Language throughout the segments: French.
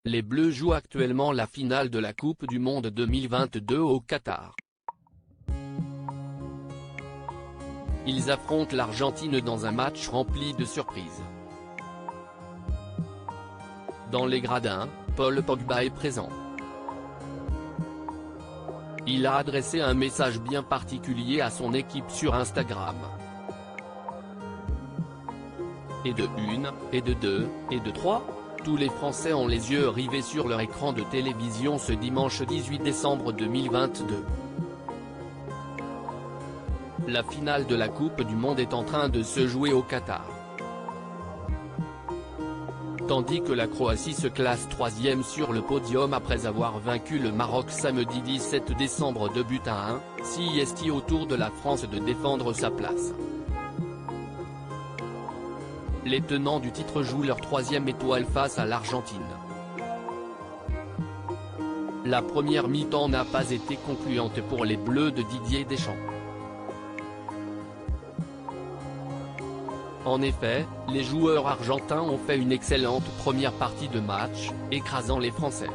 Les Bleus jouent actuellement la finale de la Coupe du Monde 2022 au Qatar. Ils affrontent l'Argentine dans un match rempli de surprises. Dans les gradins, Paul Pogba est présent. Il a adressé un message bien particulier à son équipe sur Instagram. Et de 1, et de 2, et de 3, tous les Français ont les yeux rivés sur leur écran de télévision ce dimanche 18 décembre 2022. La finale de la Coupe du Monde est en train de se jouer au Qatar. Tandis que la Croatie se classe 3e sur le podium après avoir vaincu le Maroc samedi 17 décembre 2-1, c'est au tour de la France de défendre sa place. Les tenants du titre jouent leur 3e étoile face à l'Argentine. La première mi-temps n'a pas été concluante pour les Bleus de Didier Deschamps. En effet, les joueurs argentins ont fait une excellente première partie de match, écrasant les Français.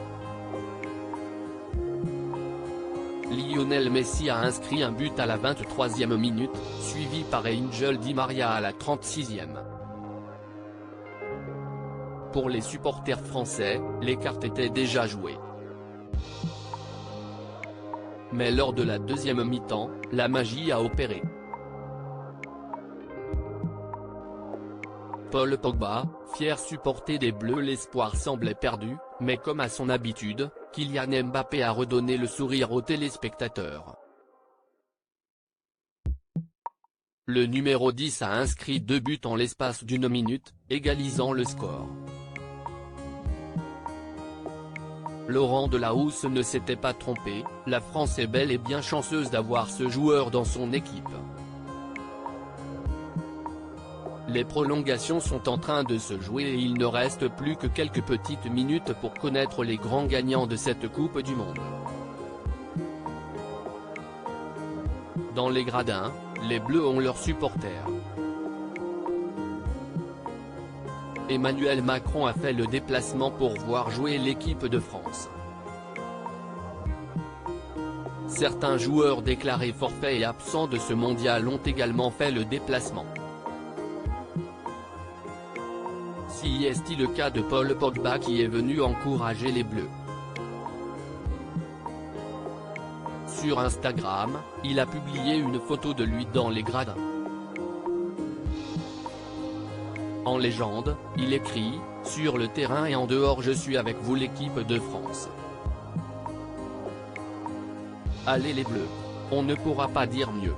Lionel Messi a inscrit un but à la 23e minute, suivi par Angel Di Maria à la 36e. Pour les supporters français, les cartes étaient déjà jouées. Mais lors de la deuxième mi-temps, la magie a opéré. Paul Pogba, fier supporter des Bleus, l'espoir semblait perdu, mais comme à son habitude, Kylian Mbappé a redonné le sourire aux téléspectateurs. Le numéro 10 a inscrit 2 buts en l'espace d'une minute, égalisant le score. Laurent Delahousse ne s'était pas trompé, la France est bel et bien chanceuse d'avoir ce joueur dans son équipe. Les prolongations sont en train de se jouer et il ne reste plus que quelques petites minutes pour connaître les grands gagnants de cette Coupe du Monde. Dans les gradins, les Bleus ont leurs supporters. Emmanuel Macron a fait le déplacement pour voir jouer l'équipe de France. Certains joueurs déclarés forfaits et absents de ce mondial ont également fait le déplacement. C'est le cas de Paul Pogba qui est venu encourager les Bleus. Sur Instagram, il a publié une photo de lui dans les gradins. En légende, il écrit « Sur le terrain et en dehors je suis avec vous l'équipe de France. Allez les Bleus, on ne pourra pas dire mieux.